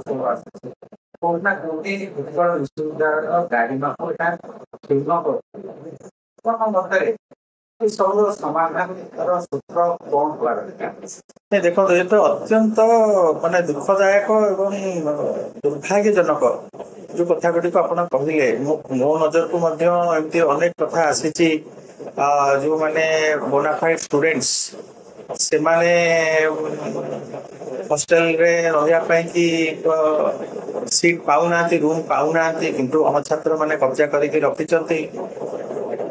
ସବୁ ଆସୁଛି କୋଉଠି ନା କୋଉଠି ଉତ୍କଳ ବିଶ୍ୱବିଦ୍ୟାଳୟର ଗାଡି ନକଟା ଶୂନ୍ୟ କରୁଥିଲେ। କଣ ମତରେ ଏ ସବୁ ସମାଧାନର ସୂତ୍ର କଣ ହବା ଦରକାର? ଦେଖନ୍ତୁ ଏ ତ ଅତ୍ୟନ୍ତ ମାନେ ଦୁଃଖଦାୟକ ଏବଂ ଦୁର୍ଭାଗ୍ୟଜନକ ଯୋଉ କଥା ଗୁଡ଼ିକ ଆପଣ କହିଲେ। ମୋ ନଜରକୁ ମଧ୍ୟ ଏମିତି ଅନେକ କଥା ଆସିଛି। ଯୋଉମାନେ ବୋନାଫାଇଡ୍ ଷ୍ଟୁଡେଣ୍ଟସ୍ ସେମାନେ ହଷ୍ଟେଲରେ ରହିବା ପାଇଁ କି ସିଟ୍ ପାଉନାହାନ୍ତି, ରୁମ୍ ପାଉନାହାନ୍ତି, କିନ୍ତୁ ଆମ ଛାତ୍ରମାନେ କବ୍ଜା କରିକି ରଖିଛନ୍ତି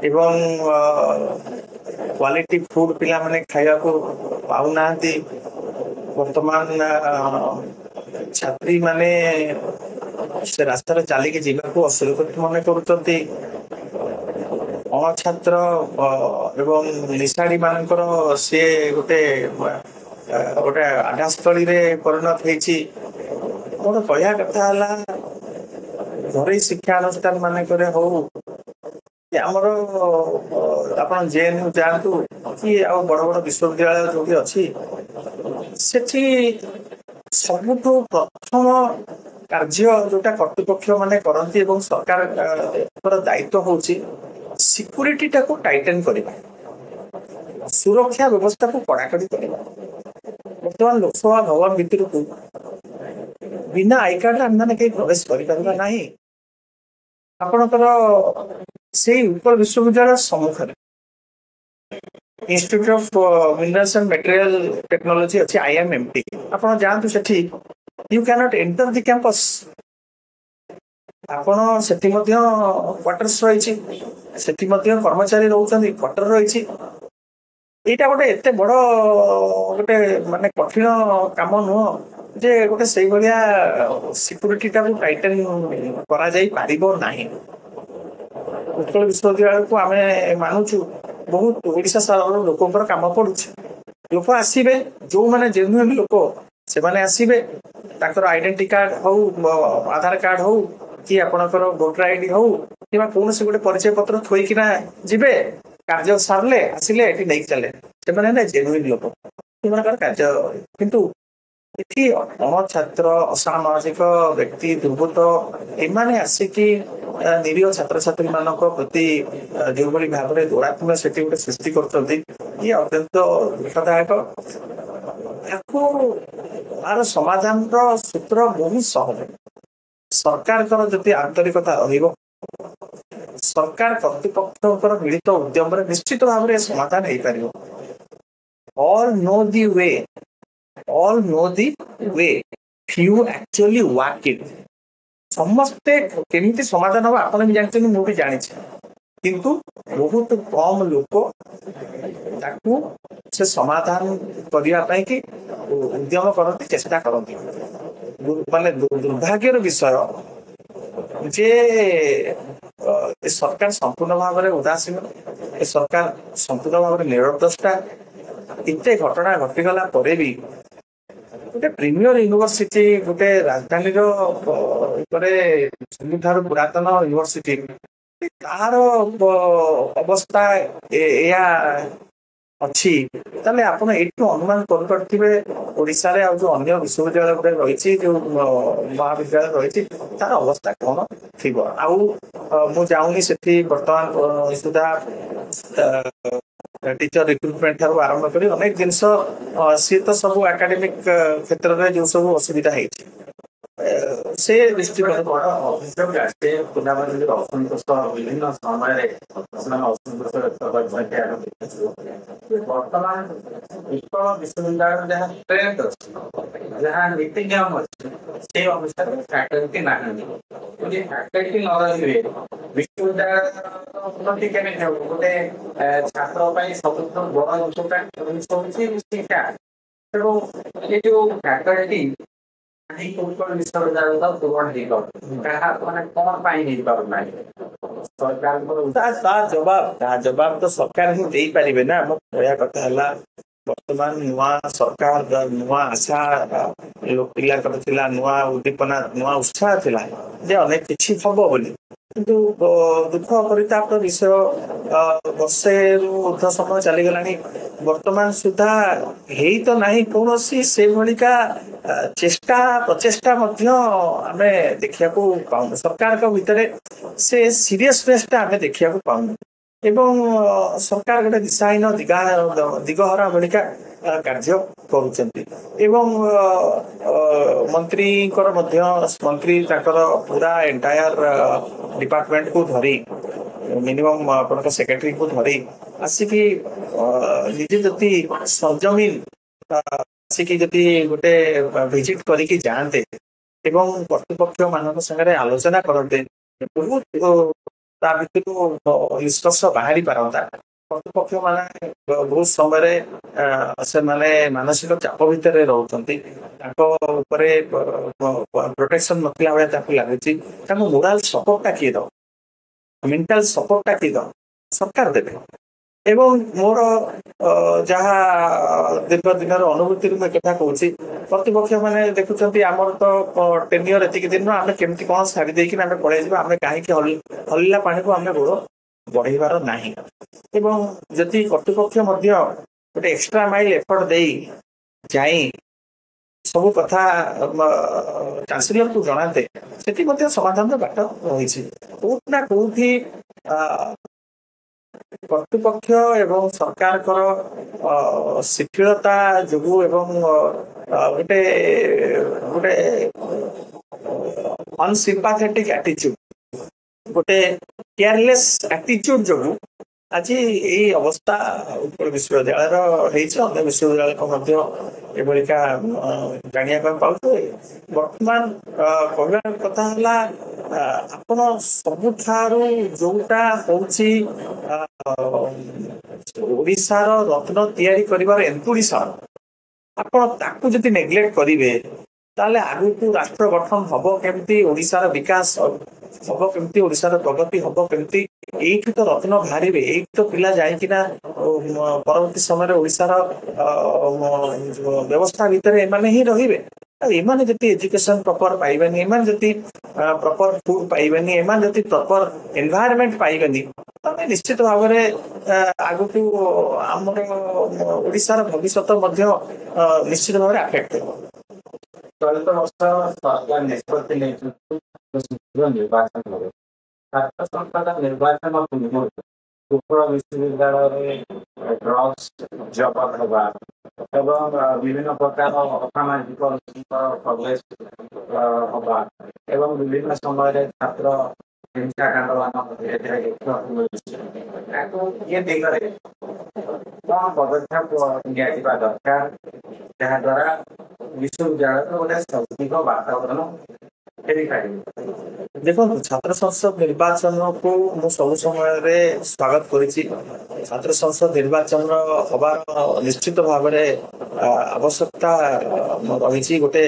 ଏବଂ କ୍ୱାଲିଟି ଫୁଡ୍ ପିଲାମାନେ ଖାଇବାକୁ ପାଉନାହାନ୍ତି। ବର୍ତ୍ତମାନ ଛାତ୍ରୀମାନେ ସେ ରାସ୍ତାରେ ଚାଲିକି ଯିବାକୁ ଅସୁରକ୍ଷିତ ମନେ କରୁଛନ୍ତି। ଅଣଛାତ୍ର ଏବଂ ନିଶାଡୀ ମାନଙ୍କର ସିଏ ଗୋଟେ ଆଡାସ୍ଥଳୀରେ ପରିଣତ ହେଇଛି। ମୋର କହିବା କଥା ହେଲା ଘରୋଇ ଶିକ୍ଷାନୁଷ୍ଠାନ ମାନଙ୍କରେ ହଉ, ଆମର ଆପଣ ଜେଏନ୍ୟୁ ଯାଆନ୍ତୁ କି ଆଉ ବଡ ବଡ ବିଶ୍ୱବିଦ୍ୟାଳୟ ଯୋଉଠି ଅଛି, ସେଠି ସବୁଠୁ ପ୍ରଥମ କାର୍ଯ୍ୟ ଯୋଉଟା କର୍ତ୍ତୃପକ୍ଷ ମାନେ କରନ୍ତି ଏବଂ ସରକାରଙ୍କର ଦାୟିତ୍ୱ ହଉଛି ସିକ୍ୟୁରିଟିଟାକୁ ଟାଇଟେନ୍ କରିବା, ସୁରକ୍ଷା ବ୍ୟବସ୍ଥାକୁ କଡାକଡି କରିବା। ବର୍ତ୍ତମାନ ଲୋକସଭା ଭବନ ଭିତରକୁ ବିନା ଆଇ କାର୍ଡରେ ଆମେମାନେ କେହି ପ୍ରବେଶ କରିପାରିବା ନାହିଁ। ଆପଣଙ୍କର ସେଇ ଉତ୍କଳ ବିଶ୍ୱବିଦ୍ୟାଳୟ ସମ୍ମୁଖରେ institute of minerals and material technology ଅଛି, IMMT। ଆପଣ ଯାଆନ୍ତୁ ସେଠି, you can't enter the campus. ଆପଣ ସେଠି ମଧ୍ୟ କ୍ୱାର୍ଟର୍ସ ରହିଛି, ସେଠି ମଧ୍ୟ କର୍ମଚାରୀ ରହୁଛନ୍ତି, କ୍ୱାର୍ଟର ରହିଛି। ଏଇଟା ଗୋଟେ ଏତେ ବଡ ଗୋଟେ ମାନେ କଠିନ କାମ ନୁହଁ ଯେ ଗୋଟେ ସେଇଭଳିଆ ସିକ୍ୟୁରିଟିଟାକୁ ଟାଇଟେନ୍ କରାଯାଇ ପାରିବ ନାହିଁ। ଉତ୍କଳ ବିଶ୍ୱବିଦ୍ୟାଳୟକୁ ଆମେ ମାନୁଛୁ ବହୁତ ଓଡ଼ିଶା ସାରାର ଲୋକଙ୍କର କାମ ପଡୁଛି। ଲୋକ ଆସିବେ, ଯୋଉମାନେ ଜେନ୍ୟୁଇନ୍ ଲୋକ ସେମାନେ ଆସିବେ, ତାଙ୍କର ଆଇଡେଣ୍ଟି କାର୍ଡ ହଉ, ଆଧାର କାର୍ଡ ହଉ, କି ଆପଣଙ୍କର ଭୋଟର ଆଇଡି ହଉ, କିମ୍ବା କୌଣସି ଗୋଟେ ପରିଚୟ ପତ୍ର ଥୋଇକିନା ଯିବେ। କାର୍ଯ୍ୟ ସାରିଲେ ଆସିଲେ ଏଠି ନେଇକି ଚାଲେ, ସେମାନେ ହେଲେ ଜେନ୍ୟୁଇନ୍ ଲୋକ, ସେମାନଙ୍କର କାର୍ଯ୍ୟ। କିନ୍ତୁ ଏଠି ଅଣଛାତ୍ର, ଅସାମାଜିକ ବ୍ୟକ୍ତି, ଦୁର୍ବୃତ୍ତ ଏମାନେ ଆସିକି ନିରୀହ ଛାତ୍ରଛାତ୍ରୀ ମାନଙ୍କ ପ୍ରତି ଯେଉଁଭଳି ଭାବରେ ଦୌରାତ୍ମ୍ୟ ସେଠି ଗୋଟେ ସୃଷ୍ଟି କରୁଛନ୍ତି, ଇଏ ଅତ୍ୟନ୍ତ ଦୁଃଖଦାୟକ। ତାର ସମାଧାନର ସୂତ୍ର ବହୁତ ସହଜ। ସରକାରଙ୍କର ଯଦି ଆନ୍ତରିକତା ରହିବ, ସରକାର କର୍ତ୍ତୃପକ୍ଷଙ୍କର ମିଳିତ ଉଦ୍ୟମରେ ନିଶ୍ଚିତ ଭାବରେ ସମାଧାନ ହେଇପାରିବ। All know the way, all know the way, few actually walk it। ସମସ୍ତେ କେମିତି ସମାଧାନ ହବ ଆପଣ ବି ଜାଣିଛନ୍ତି, ମୁଁ ବି ଜାଣିଛି, କିନ୍ତୁ ବହୁତ କମ ଲୋକ ତାକୁ ସେ ସମାଧାନ କରିବା ପାଇଁ କି ଉଦ୍ୟମ କରନ୍ତି, ଚେଷ୍ଟା କରନ୍ତି। ମାନେ ଦୁର୍ଭାଗ୍ୟର ବିଷୟ ଯେ ଏ ସରକାର ସମ୍ପୂର୍ଣ୍ଣ ଭାବରେ ଉଦାସୀନ, ଏ ସରକାର ସମ୍ପୂର୍ଣ୍ଣ ଭାବରେ ନିରଦ୍ରଷ୍ଟା। ଏତେ ଘଟଣା ଘଟିଗଲା ପରେ ବି ଗୋଟେ ପ୍ରିମିୟର ୟୁନିଭର୍ସିଟି, ଗୋଟେ ରାଜଧାନୀର ଉପରେ ସବୁଠାରୁ ପୁରାତନ ୟୁନିଭର୍ସିଟି, ତାହାର ଅବସ୍ଥା ଏଇଆ ଅଛି, ତାହେଲେ ଆପଣ ଏଇଠୁ ଅନୁମାନ କରିପାରୁଥିବେ ଓଡ଼ିଶାରେ ଆଉ ଯୋଉ ଅନ୍ୟ ବିଶ୍ୱବିଦ୍ୟାଳୟ ଗୁଡେ ରହିଛି, ଯୋଉ ମହାବିଦ୍ୟାଳୟ ରହିଛି, ତାର ଅବସ୍ଥା କଣ ଥିବ। ଆଉ ମୁଁ ଯାଉନି ସେଠି ବର୍ତ୍ତମାନ ସୁଦ୍ଧା ଟିଚର ରିକ୍ରୁଟମେଣ୍ଟ ଠାରୁ ଆରମ୍ଭ କରି ଅନେକ ଜିନିଷ, ସିଏ ତ ସବୁ ଏକାଡେମିକ କ୍ଷେତ୍ରରେ ଯୋଉ ସବୁ ଅସୁବିଧା ହେଇଛି, ସେ ଦୃଷ୍ଟିକୋଣ ବଡ ଅଭିଯୋଗ ଆସେ। ପିଲାମାନେ ଯଦି ଅସନ୍ତୋଷ ବିଭିନ୍ନ ସମୟରେ ସେମାନେ ଅସନ୍ତୋଷ ବ୍ୟକ୍ତ କରିଥାନ୍ତି। ବର୍ତ୍ତମାନ ଉତ୍କଳ ବିଶ୍ୱବିଦ୍ୟାଳୟ ଯାହା ଟ୍ରେଣ୍ଡ ଅଛି, ଯାହା ନୀତି ନିୟମ ଅଛି, ସେଇ ଅନୁସାରେ ଫ୍ୟାକଲ୍ଟି ନାହାନ୍ତି। ଯଦି ଫ୍ୟାକଲ୍ଟି ନ ରହିବେ ବିଶ୍ୱବିଦ୍ୟାଳୟ ଉନ୍ନତି କେମିତି ହେବ? ଗୋଟେ ଛାତ୍ର ପାଇଁ ସବୁଠୁ ବଡ ଜିନିଷ ହଉଛି ଶିକ୍ଷା, ଏବଂ ଏ ଯୋଉ ଫ୍ୟାକଲ୍ଟି ଉତ୍କଳ ବିଶ୍ୱବିଦ୍ୟାଳୟ ପୂରଣ ହେଇପାରୁନି, କାହା ମାନେ କଣ ପାଇଁ ହେଇପାରୁନାହିଁ? ସରକାରଙ୍କର ତା ଜବାବ ତ ସରକାର ହିଁ ଦେଇପାରିବେ ନା। ମୋ କହିବା କଥା ହେଲା, ବର୍ତ୍ତମାନ ନୂଆ ସରକାର, ନୂଆ ଆଶା ପିଲାଙ୍କର ଥିଲା, ନୂଆ ଉଦ୍ଦୀପନା, ନୂଆ ଉତ୍ସାହ ଥିଲା ଯେ ଅନେକ କିଛି ହବ ବୋଲି। କିନ୍ତୁ ଦୁଃଖ ପରିତାପର ବିଷୟ ବର୍ଷେରୁ ଉର୍ଦ୍ଧ୍ୱ ସମୟ ଚାଲିଗଲାଣି, ବର୍ତ୍ତମାନ ସୁଦ୍ଧା ହେଇ ତ ନାହିଁ କୌଣସି ସେଭଳିକା ଚେଷ୍ଟା ପ୍ରଚେଷ୍ଟା ମଧ୍ୟ ଆମେ ଦେଖିବାକୁ ପାଉନୁ। ସରକାରଙ୍କ ଭିତରେ ସେ ସିରିୟସନେସଟା ଆମେ ଦେଖିବାକୁ ପାଉନୁ ଏବଂ ସରକାର ଗୋଟେ ଦିଶାହୀନ ଦିଗହରା ଭଳିକା କାର୍ଯ୍ୟ କରୁଛନ୍ତି ଏବଂ ମନ୍ତ୍ରୀଙ୍କର ମଧ୍ୟ ମନ୍ତ୍ରୀ ତାଙ୍କର ପୁରା ଏଣ୍ଟାୟାର ଡିପାର୍ଟମେଣ୍ଟକୁ ଧରି ମିନିମମ୍ ଆପଣଙ୍କ ସେକ୍ରେଟାରୀକୁ ଧରି ଆସିକି ନିଜେ ଯଦି ସରଜମିନ ଆସିକି ଯଦି ଗୋଟେ ଭିଜିଟ୍ କରିକି ଯାଆନ୍ତେ ଏବଂ କର୍ତ୍ତୃପକ୍ଷ ମାନଙ୍କ ସାଙ୍ଗରେ ଆଲୋଚନା କରନ୍ତେ, ବହୁତ ତା ଭିତରୁ ନିଷ୍କର୍ଷ ବାହାରି ପାରନ୍ତା। କର୍ତ୍ତୃପକ୍ଷ ମାନେ ବହୁତ ସମୟରେ ସେମାନେ ମାନସିକ ଚାପ ଭିତରେ ରହୁଛନ୍ତି, ତାଙ୍କ ଉପରେ ପ୍ରୋଟେକ୍ସନ ନଥିଲା ଭଳିଆ ତାଙ୍କୁ ଲାଗୁଛି। ତାଙ୍କୁ ମୋରାଲ ସପୋର୍ଟଟା କିଏ ଦବ, ମେଣ୍ଟାଲ ସପୋର୍ଟଟା କିଏ ଦବ? ସରକାର ଦେବେ। ଏବଂ ମୋର ଯାହା ଦୀର୍ଘ ଦିନର ଅନୁଭୂତିରୁ ମୁଁ ଏକଥା କହୁଛି, କର୍ତ୍ତୃପକ୍ଷ ମାନେ ଦେଖୁଛନ୍ତି ଆମର ତ ଟେନିୟର ଏତିକି ଦିନ, ଆମେ କେମିତି କଣ ସାରି ଦେଇକି ଆମେ ପଳେଇଯିବା, ଆମେ କାହିଁକି ହଲିଲା ପାଣିକୁ ଆମେ ଗୋଡ଼ ବଢେଇବାର ନାହିଁ। ଏବଂ ଯଦି କର୍ତ୍ତୃପକ୍ଷ ମଧ୍ୟ ଗୋଟେ ଏକ୍ସଟ୍ରା ମାଇଲ ଏଫର୍ଟ ଦେଇ ଯାଇ ସବୁ କଥା ଚାନ୍ସେଲରକୁ ଜଣାନ୍ତେ, ସେଠି ମଧ୍ୟ ସମାଧାନର ବାଟ ରହିଛି। କୋଉଠି ନା କୋଉଠି କର୍ତ୍ତୃପକ୍ଷ ଏବଂ ସରକାରଙ୍କର ଶିଥିଳତା ଯୋଗୁଁ ଏବଂ ଗୋଟେ ଗୋଟେ ଅନସିମ୍ପାଥେଟିକ ଆଟିଚ୍ୟୁଡ, ଗୋଟେ କେୟାରଲେସ୍ ଆଟିଚ୍ୟୁଡ ଯୋଗୁଁ ଆଜି ଏଇ ଅବସ୍ଥା ଉତ୍କଳ ବିଶ୍ୱବିଦ୍ୟାଳୟର ହେଇଛି। ଅନ୍ୟ ବିଶ୍ୱବିଦ୍ୟାଳୟ ମଧ୍ୟ ଏଭଳିକା ଜାଣିବା ପାଇଁ ପାଉଛୁ। ବର୍ତ୍ତମାନ କହିବା କଥା ହେଲା, ଆପଣ ସବୁଠାରୁ ଯୋଉଟା ହଉଛି ଓଡ଼ିଶାର ରତ୍ନ ତିଆରି କରିବାର ଏନ୍ତୁଡ଼ି ସାର, ଆପଣ ତାକୁ ଯଦି ନେଗ୍ଲେକ୍ଟ କରିବେ ତାହେଲେ ଆଗକୁ ରାଷ୍ଟ୍ର ଗଠନ ହବ କେମିତି, ଓଡ଼ିଶାର ବିକାଶ ହବ କେମିତି, ଓଡ଼ିଶାର ପ୍ରଗତି ହବ କେମିତି? ଏଇଠୁ ତ ରତ୍ନ ବାହାରିବେ, ଏଇଠୁ ତ ପିଲା ଯାଇକିନା ପରବର୍ତ୍ତୀ ସମୟରେ ଓଡ଼ିଶାର ବ୍ୟବସ୍ଥା ଭିତରେ ଏମାନେ ହିଁ ରହିବେ। ଏମାନେ ଯଦି ଏଜୁକେସନ ପ୍ରପର ପାଇବେନି, ଏମାନେ ଯଦି ପ୍ରପର ଫୁଡ ପାଇବେନି, ଏମାନେ ଯଦି ପ୍ରପର ଏନଭାୟରମେଣ୍ଟ ପାଇବେନି, ତାହେଲେ ନିଶ୍ଚିତ ଭାବରେ ଆଗକୁ ଆମର ଓଡ଼ିଶାର ଭବିଷ୍ୟତ ମଧ୍ୟ ନିଶ୍ଚିତ ଭାବରେ ଆଫେକ୍ଟ ହେବ। ଚଳିତ ବର୍ଷ ସରକାର ନିଷ୍ପତ୍ତି ନେଇଛନ୍ତି ନିର୍ବାଚନ ହେବ। ଛାତ୍ର ସଂସଦ ନିର୍ବାଚନ ପୂର୍ବରୁ ଉତ୍କଳ ବିଶ୍ୱବିଦ୍ୟାଳୟରେ ଡ୍ରଗ୍ସ ଜବତ ହେବା ଏବଂ ବିଭିନ୍ନ ପ୍ରକାର ଅସାମାଜିକ ପ୍ରବେଶ ହବା ଏବଂ ବିଭିନ୍ନ ସମୟରେ ଛାତ୍ର ହିଂସାକାଣ୍ଡ ମାନ ଦେଖିବାକୁ ମିଳୁଛି। ତାକୁ ଏ ଦିଗରେ କଣ ପଦକ୍ଷେପ ନିଆଯିବା ଦରକାର, ଯାହାଦ୍ୱାରା ବିଶ୍ୱବିଦ୍ୟାଳୟର ଗୋଟେ ସଠିକ ବାତାବରଣ ଫେରିପାରିବ? ଦେଖନ୍ତୁ, ଛାତ୍ର ସଂସଦ ନିର୍ବାଚନକୁ ମୁଁ ସବୁ ସମୟରେ ସ୍ୱାଗତ କରିଛି। ଛାତ୍ର ସଂସଦ ନିର୍ବାଚନ ହବାର ନିଶ୍ଚିତ ଭାବରେ ଆବଶ୍ୟକତା ରହିଛି। ଗୋଟେ